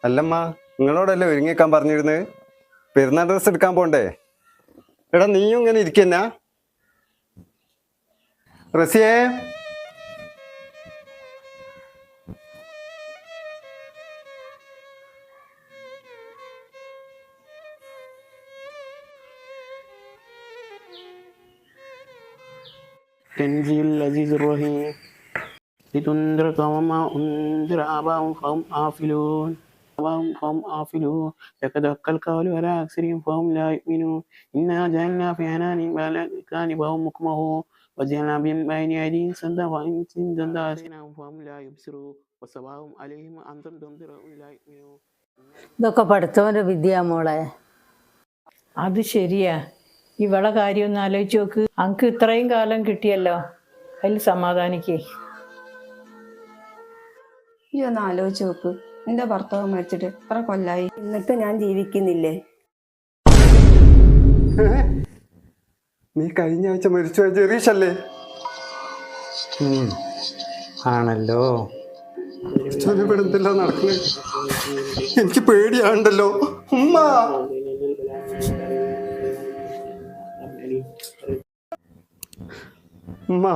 അല്ലമ്മ, നിങ്ങളോടല്ലേ ഒരുങ്ങിക്കാൻ പറഞ്ഞിരുന്നത്? പെരുന്നാൾ ഡ്രസ് എടുക്കാൻ പോണ്ടേ? എടാ നീയും ഇങ്ങനെ ഇരിക്കന്നാ? റസിയേ, تنزيل العزيز الرحيم لتنذر قوما أنذر آباءهم فهم غافلون لقد حق القول على أكثرهم فهم لا يؤمنون إنا جعلنا في أعناقهم أغلالا فهم مقمحون وجعلنا من بين أيديهم سدا ومن خلفهم فهم لا يبصرون وسواء عليهم أنذرتهم أم لا يؤمنون. ഇതൊക്കെ പഠിത്തവന്റെ വിദ്യ മോളെ. അത് ശരിയാ. ഇവളെ കാര്യം ഒന്ന് ആലോചിച്ച് നോക്ക്. അങ്ക് ഇത്രയും കാലം കിട്ടിയല്ലോ, അതിൽ സമാധാനിക്കേ. ഈ ഒന്ന് ആലോചിച്ച് നോക്ക്. എന്റെ ഭർത്താവ് മരിച്ചിട്ട് എത്ര കൊല്ലായി, എന്നിട്ട് ഞാൻ ജീവിക്കുന്നില്ലേ? നീ കഴിഞ്ഞ ആഴ്ച മരിച്ചു പോയ ജെറീഷല്ലേ? ആണല്ലോ. ഇവിടെ എന്തെല്ലാം നടക്കുന്നത്? എനിക്ക് പേടിയാണ്ടല്ലോ ഉമ്മ. ഉമ്മ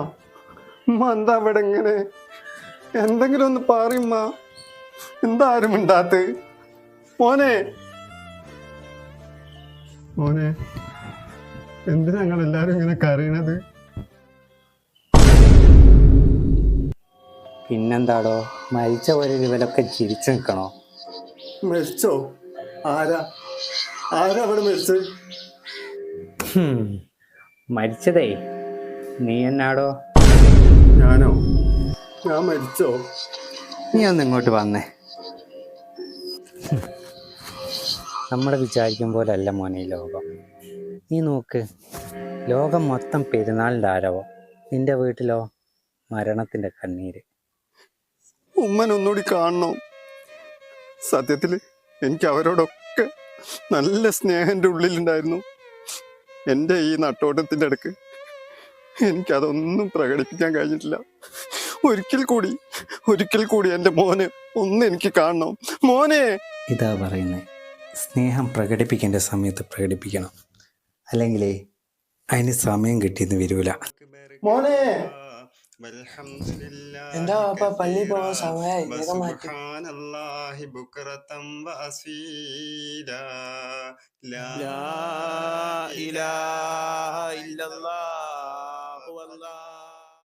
ഉമ്മ എന്താ ഇവിടെ ഇങ്ങനെ? എന്തെങ്കിലും ഒന്ന് പറയുമ്മ. എന്താരും മിണ്ടാത്ത്? മോനെ മോനെ എന്തിനാ ഞങ്ങൾ എല്ലാരും ഇങ്ങനെ കരയണത്? പിന്നെന്താടോ, മരിച്ച ഒരു ഇവരൊക്കെ ചിരിച്ചു നിൽക്കണോ? മരിച്ചോ? ആരാ അവിടെ മരിച്ചത്? മരിച്ചതേ നീ എന്നാടോ? ഞാനോ? ഞാൻ മരിച്ചോ? നീ ഒന്ന് ഇങ്ങോട്ട് വന്നേ. നമ്മൾ വിചാരിക്കും പോലല്ല മോനെ ഈ ലോകം. നീ നോക്ക്, ലോകം മൊത്തം പെരുന്നാളിൻ്റെ ആരവം, നിന്റെ വീട്ടിലോ മരണത്തിൻ്റെ കണ്ണീര്. ഉമ്മനൊന്നുകൂടി കാണണം. സത്യത്തില് എനിക്ക് അവരോടൊക്കെ നല്ല സ്നേഹം എൻ്റെ ഉള്ളിലുണ്ടായിരുന്നു. എൻ്റെ ഈ നട്ടോട്ടത്തിൻ്റെ ഇടക്ക് എനിക്കതൊന്നും പ്രകടിപ്പിക്കാൻ കഴിഞ്ഞിട്ടില്ല. ഒരിക്കൽ കൂടി എൻ്റെ മോനെ ഒന്ന് എനിക്ക് കാണണം. മോനെ, ഇതാ പറയുന്നത്, സ്നേഹം പ്രകടിപ്പിക്കേണ്ട സമയത്ത് പ്രകടിപ്പിക്കണം, അല്ലെങ്കിലേ അതിന് സമയം കിട്ടിയെന്ന് വരൂല. മോനെ, എന്താ പള്ളി പോവാൻ സമയമായി, വേഗം മാറ്റി. ലാ ഇലാഹ ഇല്ലല്ലാഹ്